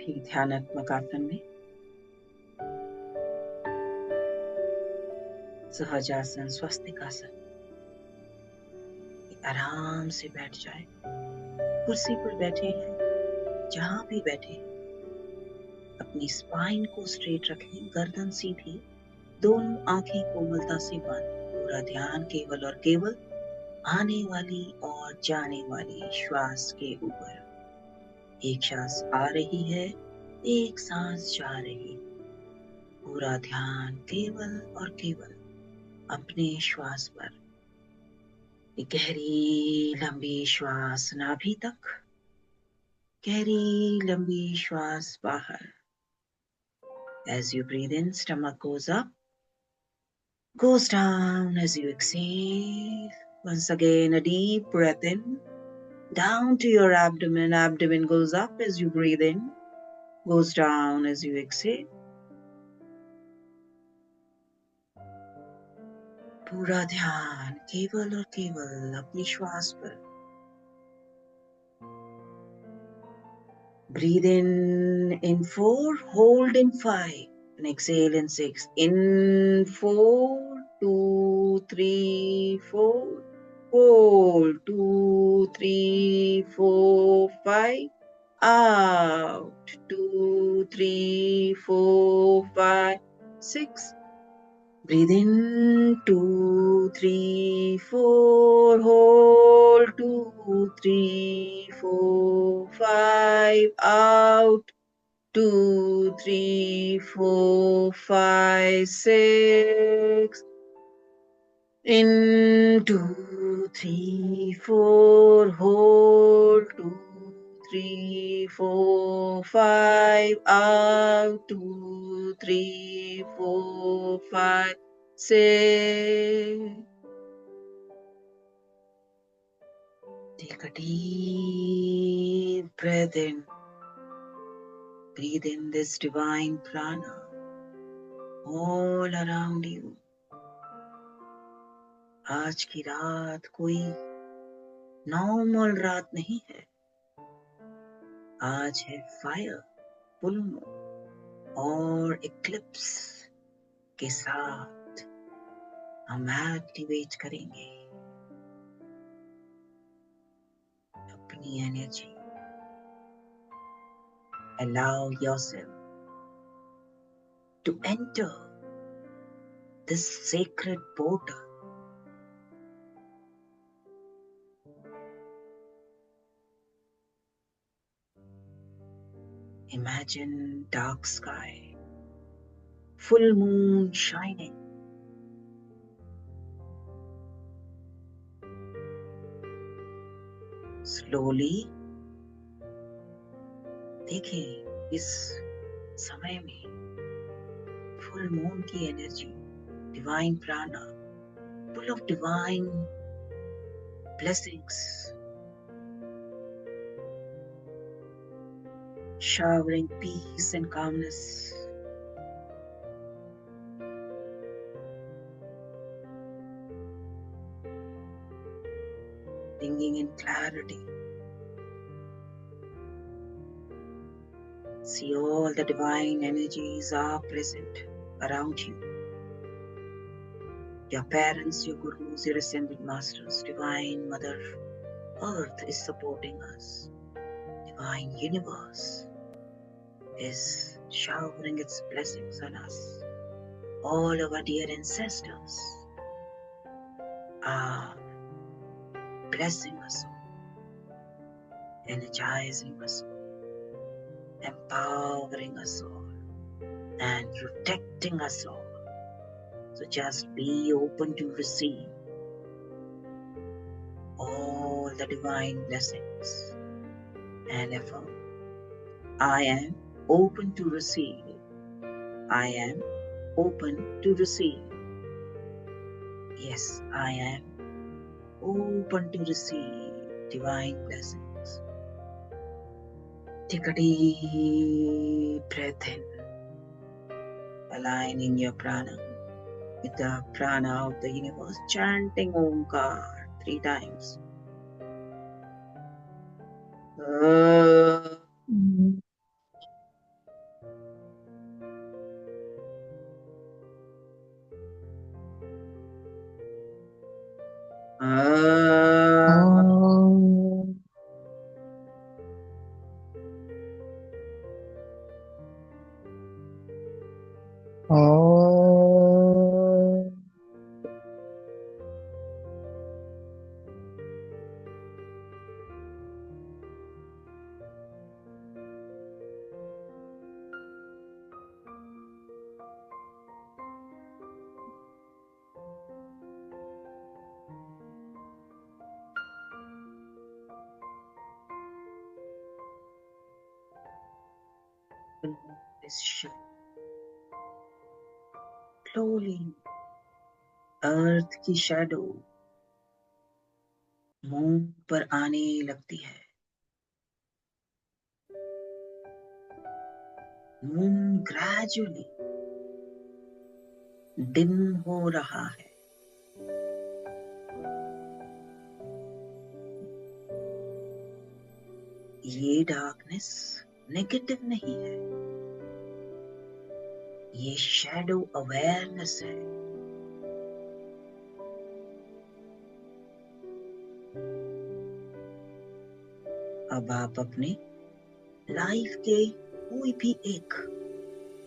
भी ध्यानात्मक आसन में सहज आसन, स्वस्तिक आसन आराम से बैठ जाए। कुर्सी पर बैठे हैं, जहां भी बैठे हैं, अपनी स्पाइन को स्ट्रेट रखें, गर्दन सीधी, दोनों आंखें कोमलता से बंद। पूरा ध्यान केवल और केवल आने वाली और जाने वाली श्वास के ऊपर। एक सांस आ रही है, एक सांस जा रही है। पूरा ध्यान केवल और केवल अपने श्वास पर। एक गहरी लंबी श्वास नाभि तक, गहरी लंबी श्वास बाहर। As you breathe in, stomach goes up, goes down as you exhale. Once again, a deep breath in, down to your abdomen. Abdomen goes up as you breathe in, goes down as you exhale. पूरा ध्यान केवल और केवल अपनी श्वास पर। Breathe in 4, hold in 5, and exhale in 6. In 4, 2, 3, 4. Hold 2, 3, 4, 5. Out 2, 3, 4, 5, 6. Breathe in 2, 3, 4. Hold 2, 3, 4, 5. Out 2, 3, 4, 5, 6. In 2, 3, 4. Hold 2, 3, 4, 5. Out 2, 3, 4, 5, 6. Take a deep breath in. Breathe in this divine prana all around you. आज की रात कोई नॉर्मल रात नहीं है। आज है fire, full moon और इक्लिप्स के साथ हम एक्टिवेट करेंगे अपनी energy. Allow yourself to enter this sacred portal. Imagine dark sky, full moon shining. Slowly देखें इस समय में फुल मून की एनर्जी, डिवाइन प्राणा, full of divine blessings, showering peace and calmness. Bringing in clarity. See all the divine energies are present around you. Your parents, your gurus, your ascended masters, divine mother earth is supporting us. Divine universe is showering its blessings on us. All our dear ancestors are blessing us all, energizing us all, empowering us all, and protecting us all. So just be open to receive all the divine blessings and affirm, I am open to receive. I am open to receive. Yes, I am open to receive divine blessings. Take a deep breath in, aligning your prana with the prana of the universe, chanting Omkar 3 times. Om. Om. This shadow slowly, अर्थ की shadow moon पर आने लगती है। Moon gradually dim हो रहा है। ये darkness negative नहीं है, ये शैडो अवेयरनेस है। अब आप अपने लाइफ के कोई भी एक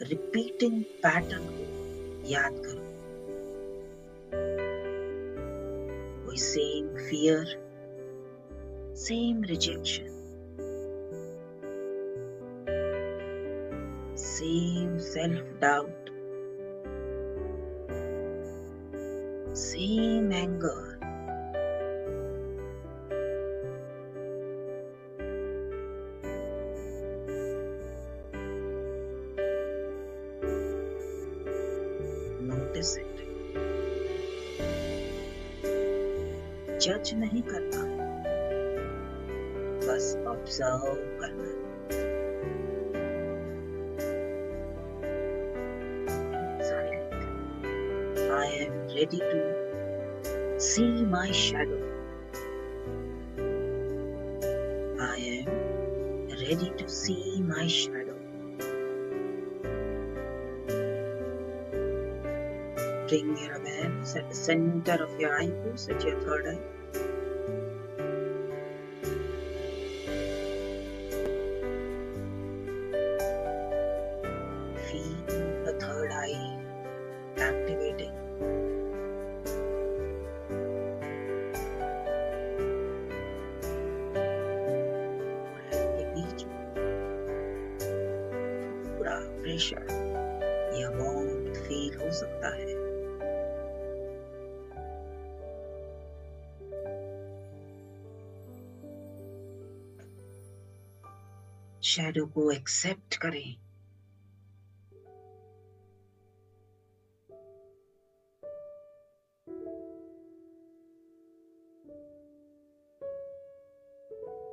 रिपीटिंग पैटर्न को याद करो। कोई same fear, same rejection, same self doubt, same anger, notice it. जज नहीं करना, बस ऑब्जर्व करना। I am ready to see my shadow. I am ready to see my shadow. Bring your awareness at the center of your eyebrows, at your third eye. Feel the third eye activating. के बीच पूरा pressure या warmth feel हो सकता है। Shadow को accept करें।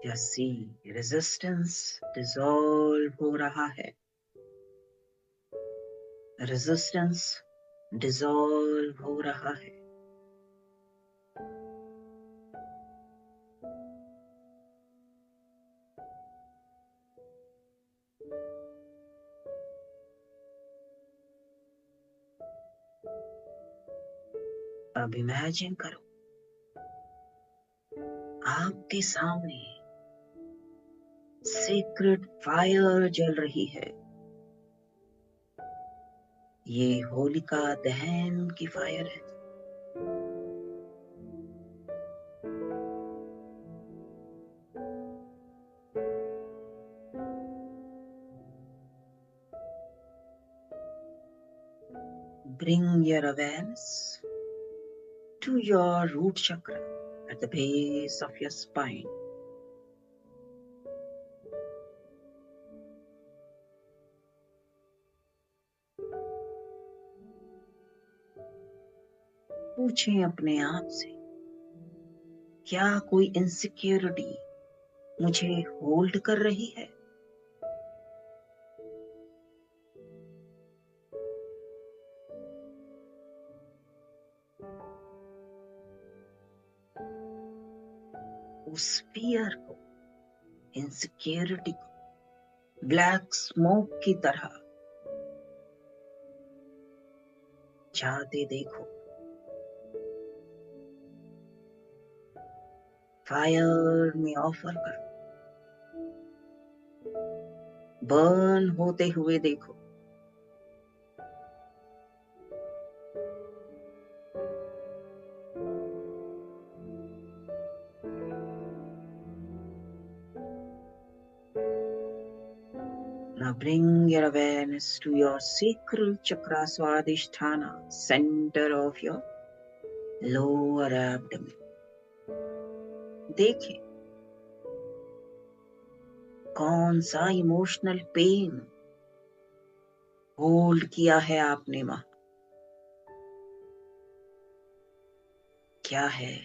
जैसी resistance dissolve हो रहा है, रेजिस्टेंस डिसॉल्व हो रहा है। अब इमेजिन करो, आपके सामने सीक्रेट फायर जल रही है। ये होलिका दहन की फायर है। Bring your awareness to your root chakra at the base of your spine. पूछें अपने आप से, क्या कोई इनसिक्योरिटी मुझे होल्ड कर रही है? उस फियर को, इनसिक्योरिटी को ब्लैक स्मोक की तरह जाते देखो। फायर में ऑफर करो, बर्न होते हुए देखो। Now bring your awareness to your sacral chakra swadhisthana, center of your lower abdomen. देखें कौन सा इमोशनल पेन होल्ड किया है आपने वहां, क्या है?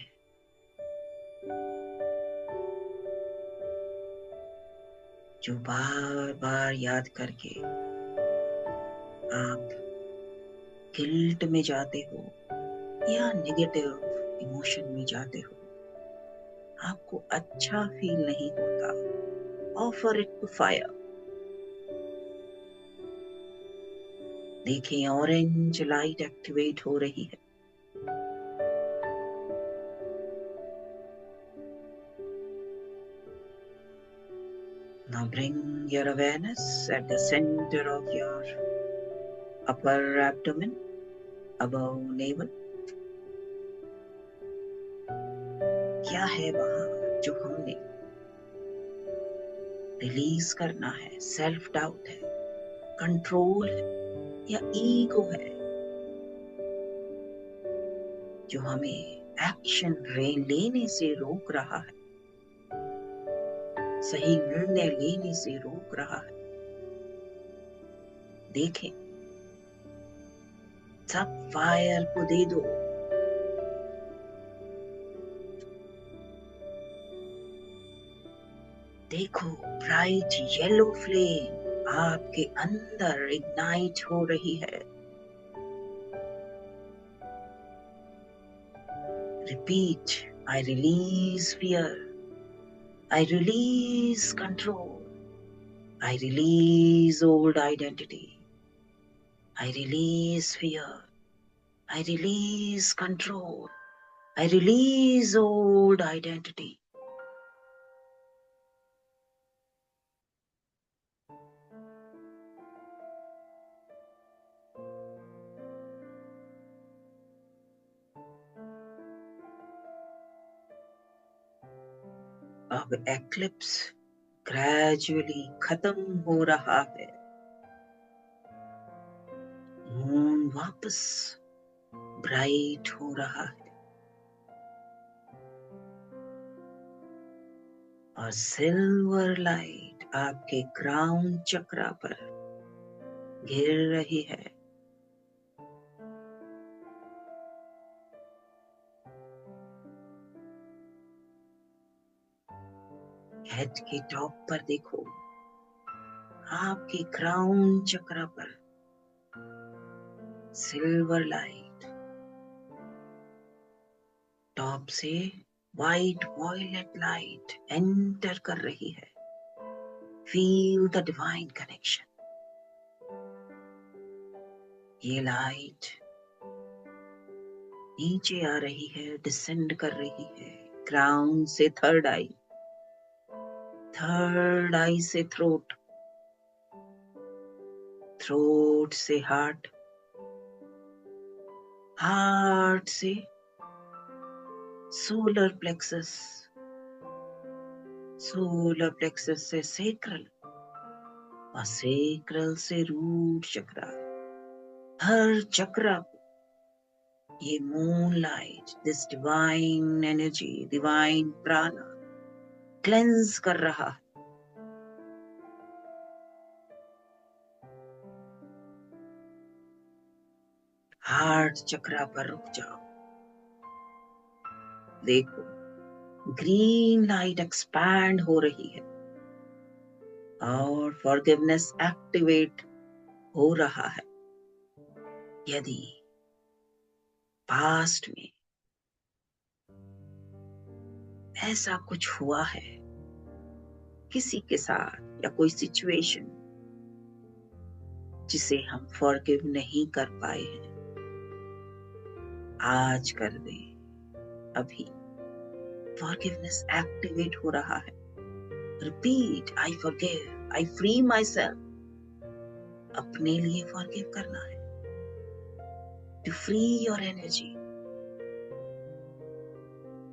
जो बार बार याद करके आप गिल्ट में जाते हो या नेगेटिव इमोशन में जाते हो, आपको अच्छा फील नहीं होता, ऑफर इट टू फायर। देखें ऑरेंज लाइट एक्टिवेट हो रही है। Now bring your awareness at the center of your upper abdomen, above navel. क्या है वहां जो हमने रिलीज करना है? सेल्फ डाउट है, कंट्रोल है या ईगो है जो हमें एक्शन लेने से रोक रहा है, सही निर्णय लेने से रोक रहा है? देखें, सब फायर को दे दो। देखो ब्राइट येलो फ्लेम आपके अंदर इग्नाइट हो रही है। Repeat, I release fear, I release control. I release old identity. I release fear. I release control. I release old identity. अब एक्लिप्स ग्रेजुअली खत्म हो रहा है। मून वापस ब्राइट हो रहा है और सिल्वर लाइट आपके क्राउन चक्रा पर गिर रही है। हेड के टॉप पर देखो, आपके क्राउन चक्रा पर सिल्वर लाइट टॉप से वाइट वॉयलेट लाइट एंटर कर रही है। Feel the divine connection. ये लाइट नीचे आ रही है, डिसेंड कर रही है क्राउन से थर्ड आई, थर्ड आई से थ्रोट, थ्रोट से हार्ट, हार्ट से सोलर प्लेक्सस, सोलर प्लेक्सस से सेक्रल और सेक्रल से रूट चक्रा। हर चक्रा को ये moon light, this divine energy, divine प्राणा क्लेंस कर रहा है। हार्ट चक्रा पर रुक जाओ। देखो ग्रीन लाइट एक्सपैंड हो रही है और फॉरगिवनेस एक्टिवेट हो रहा है। यदि पास्ट में ऐसा कुछ हुआ है किसी के साथ या कोई सिचुएशन जिसे हम फॉरगिव नहीं कर पाए हैं, आज कर दे, अभी फॉरगिवनेस एक्टिवेट हो रहा है। Repeat, I forgive, I free myself. अपने लिए फॉरगिव करना है, to free your energy,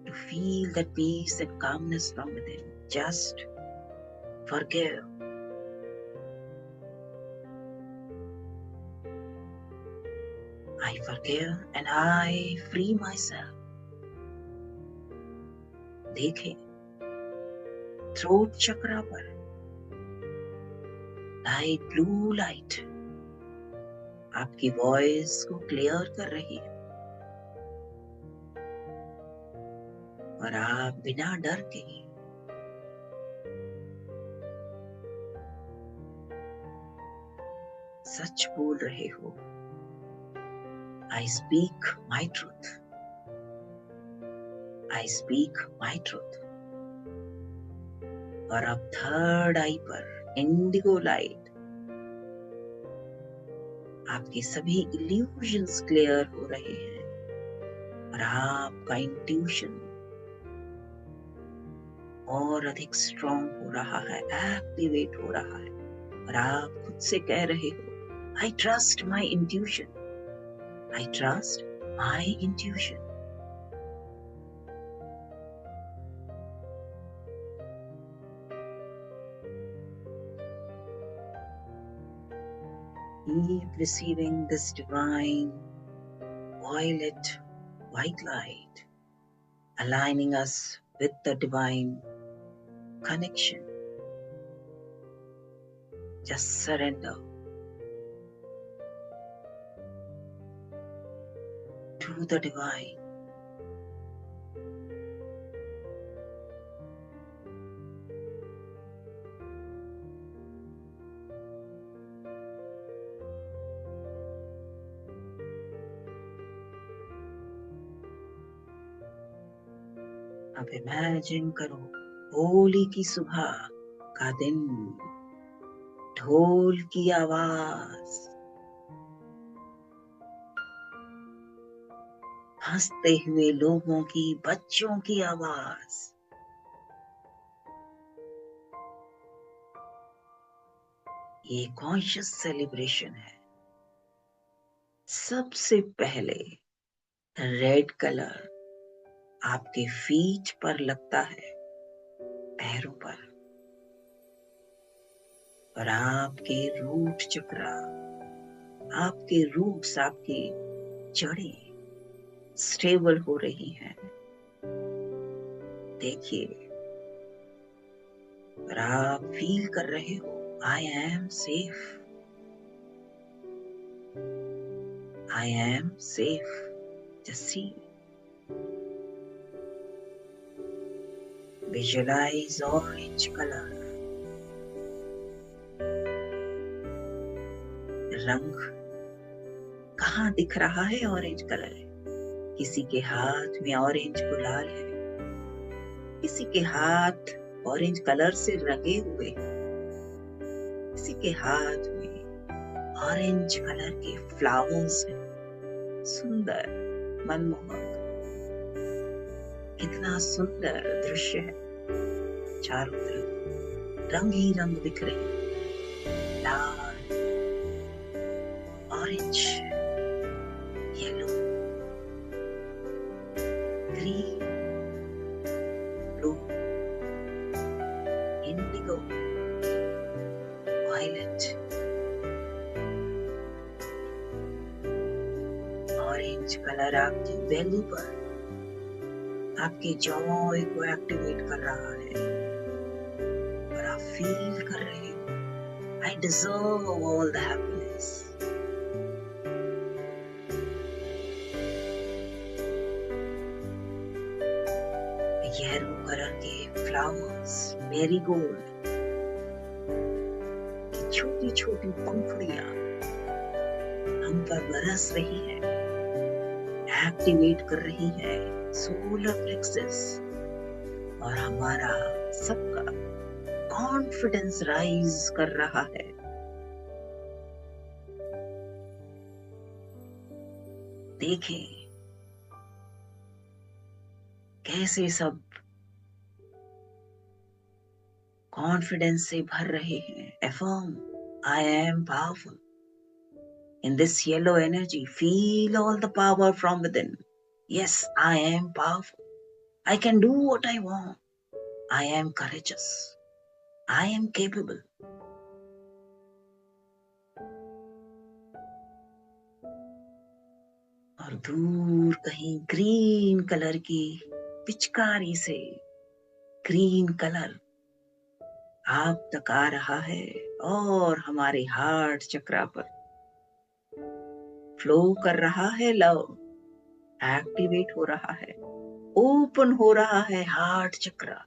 to feel that peace and calmness from within. Just forgive. I forgive and I free myself. देखें थ्रोट चक्रा पर light, blue light आपकी voice को clear कर रही है और आप बिना डर के सच बोल रहे हो। I speak my truth. I speak my truth. और अब थर्ड आई पर इंडिगो लाइट आपके सभी इल्यूजन्स क्लियर हो रहे हैं और आपका इंट्यूशन और अधिक स्ट्रॉन्ग हो रहा है, एक्टिवेट हो रहा है और आप खुद से कह रहे हो, I trust my intuition. I trust my intuition. Keep receiving this divine violet white light, aligning us with the divine connection. Just surrender to the divine. अब इमेजिन करो होली की सुबह का दिन, ढोल की आवाज, हंसते हुए लोगों की, बच्चों की आवाज, ये कॉन्शियस सेलिब्रेशन है। सबसे पहले रेड कलर आपके फीट पर लगता है, पैरों पर, और आपके रूट चक्रा, आपके रूट्स, आपकी जड़ें स्टेबल हो रही हैं। देखिए और आप फील कर रहे हो, I am safe, I am safe. Just see, visualise orange colour, रंग कहाँ दिख रहा है? ऑरेंज कलर है। किसी के हाथ में ऑरेंज गुलाल है, किसी के हाथ ऑरेंज कलर से रंगे हुए, किसी के हाथ में ऑरेंज कलर के फ्लावर्स हैं। सुंदर, मनमोहक, कितना सुंदर दृश्य है। चारों तरफ रंग ही रंग दिख रहे हैं, लाल, orange, yellow, green, blue, indigo, violet, orange colour आपकी बेली पर आपके जॉय को एक्टिवेट कर रहा है और आप फील कर रहे हो, I deserve all the happiness. Yellow colour के फ्लावर्स, मेरीगोल्ड की छोटी छोटी पंखुड़ियां हम पर बरस रही है, एक्टिवेट कर रही है सोलर प्लेक्सस और हमारा सबका कॉन्फिडेंस राइज कर रहा है। देखें कैसे सब कॉन्फिडेंस से भर रहे हैं। Affirm, I am powerful. In this yellow energy, feel all the power from within. Yes, I am powerful. I can do what I want. I am courageous. I am capable. और दूर कहीं green colour की पिचकारी से green colour आप तक आ रहा है और हमारे हार्ट चक्रा पर फ्लो कर रहा है लव, एक्टिवेट हो रहा है, ओपन हो रहा है heart chakra.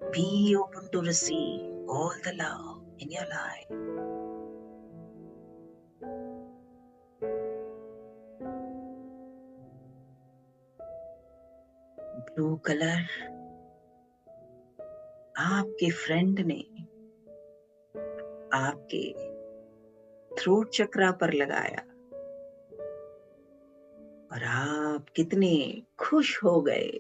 Be open to receive all the love in your life. Blue colour आपके फ्रेंड ने आपके थ्रोट चक्रा पर लगाया और आप कितने खुश हो गए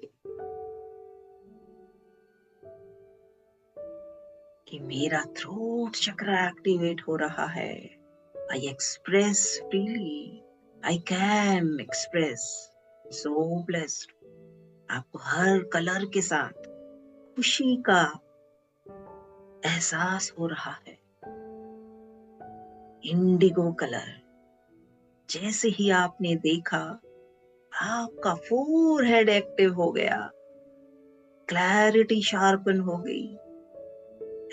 कि मेरा थ्रोट चक्रा एक्टिवेट हो रहा है। I express freely, I can express, so blessed. आपको हर कलर के साथ खुशी का एहसास हो रहा है। इंडिगो कलर, जैसे ही आपने देखा आपका फोरहेड एक्टिव हो गया, क्लैरिटी शार्पन हो गई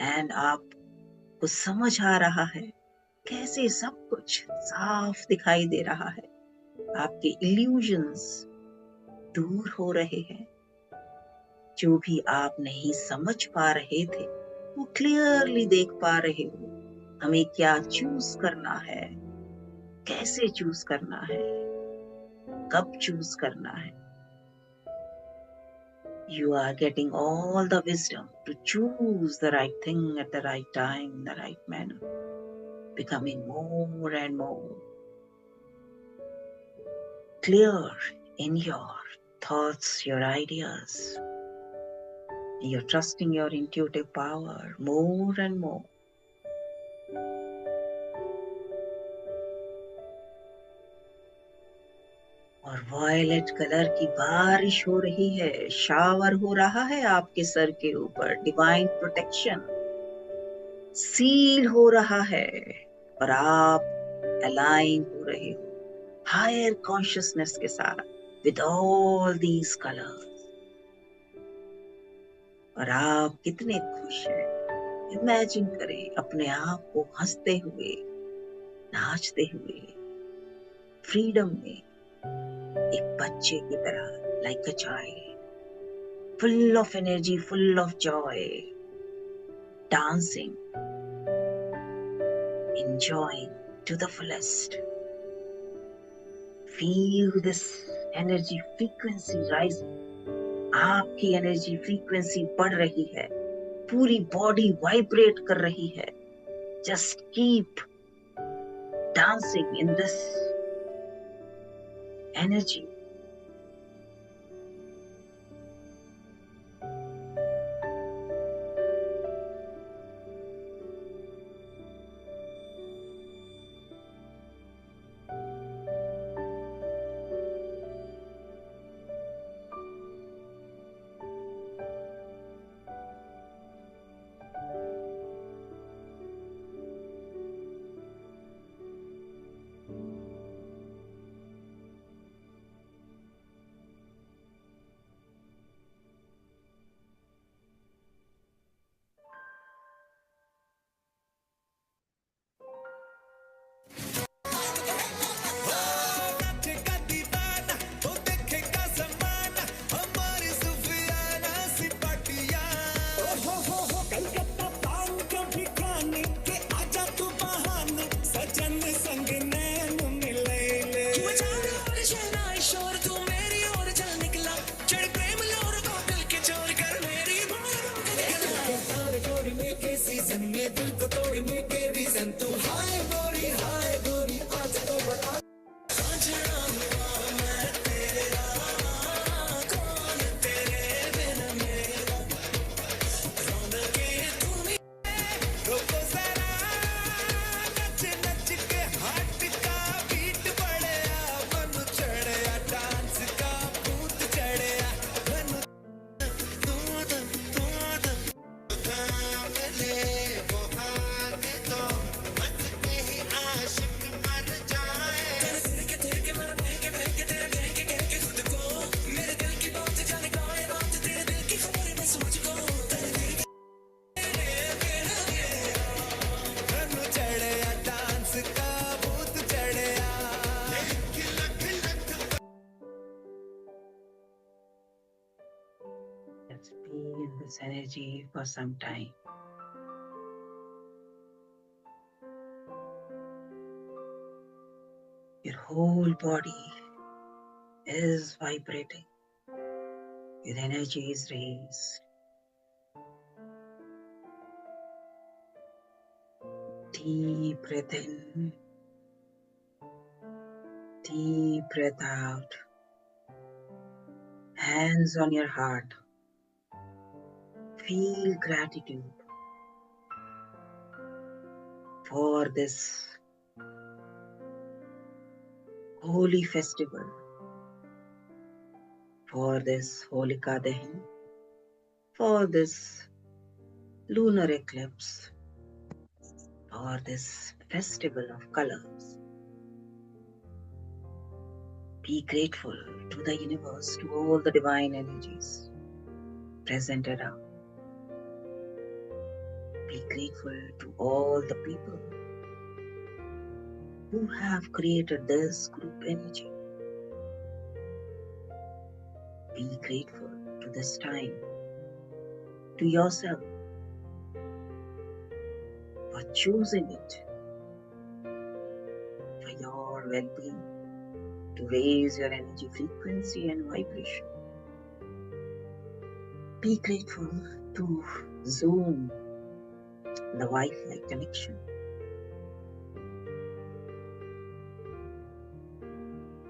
एंड आपको समझ आ रहा है कैसे सब कुछ साफ दिखाई दे रहा है। आपके इल्यूजन्स दूर हो रहे हैं। जो भी आप नहीं समझ पा रहे थे वो क्लियरली देख पा रहे हो। हमें क्या चूज करना है, कैसे चूज करना है, कब चूज करना है। You are getting all the wisdom to choose the right thing at the right time, in the right manner, becoming more and more clear in your thoughts, your ideas. You're trusting your intuitive power more and more. और violet colour की बारिश हो रही है, shower हो रहा है आपके सर के ऊपर। डिवाइन प्रोटेक्शन सील हो रहा है और आप अलाइन हो रहे हो हायर कॉन्शियसनेस के साथ विद ऑल दीज कलर्स। और आप कितने खुश हैं। इमेजिन करें अपने आप को हंसते हुए, नाचते हुए, फ्रीडम में, एक बच्चे की तरह, like a child, full of energy, full of joy, dancing, enjoying to the fullest. Feel this energy frequency rising. आपकी एनर्जी फ्रीक्वेंसी बढ़ रही है, पूरी बॉडी वाइब्रेट कर रही है। Just keep dancing in this energy. this energy for some time. Your whole body is vibrating. Your energy is raised. Deep breath in, deep breath out. Hands on your heart. Feel gratitude for this holy festival, for this Holika Dahan, for this lunar eclipse, for this festival of colors. Be grateful to the universe, to all the divine energies present around. Be grateful to all the people who have created this group energy. Be grateful to this time, to yourself, for choosing it, for your well-being, to raise your energy frequency and vibration. Be grateful to Zoom, the Wi-Fi connection.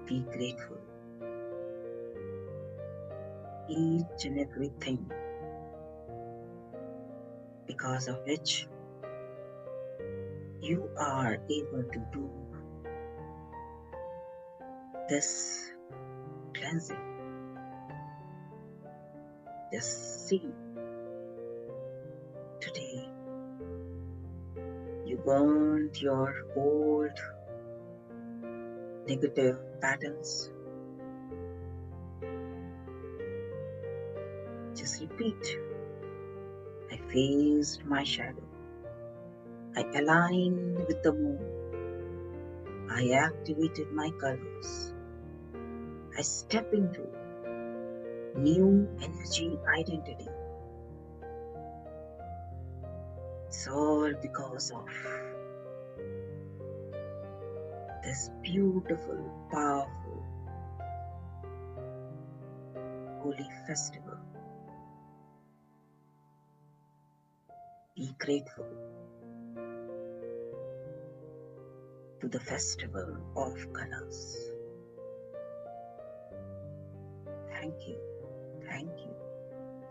Be grateful. Each and everything because of which you are able to do this cleansing. Just see, today you burned your old negative patterns. Just repeat. I faced my shadow. I aligned with the moon. I activated my colors. I step into new energy identity. It's all because of this beautiful, powerful, holy festival. Be grateful to the festival of colors. Thank you, thank you,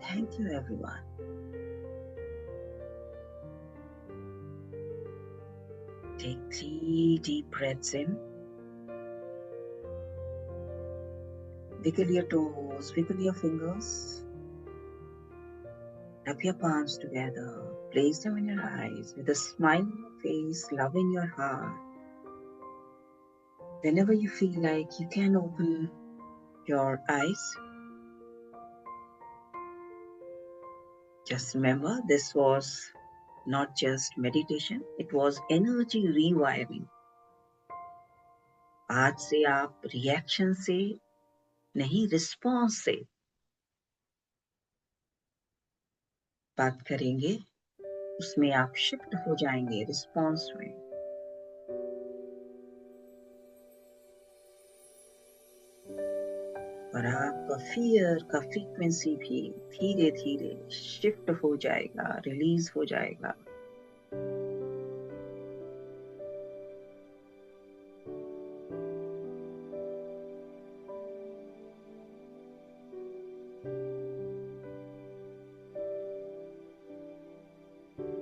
thank you everyone. Take 3 deep breaths in. Wiggle your toes, wiggle your fingers. Rub your palms together. Place them in your eyes with a smile on your face, love in your heart. Whenever you feel like you can open your eyes, just remember this was not just meditation, it was energy rewiring. आज से आप reaction से नहीं, response से बात करेंगे, उसमें आप शिफ्ट हो जाएंगे रिस्पॉन्स में। और आपका फियर का फ्रीक्वेंसी भी धीरे धीरे शिफ्ट हो जाएगा, रिलीज हो जाएगा।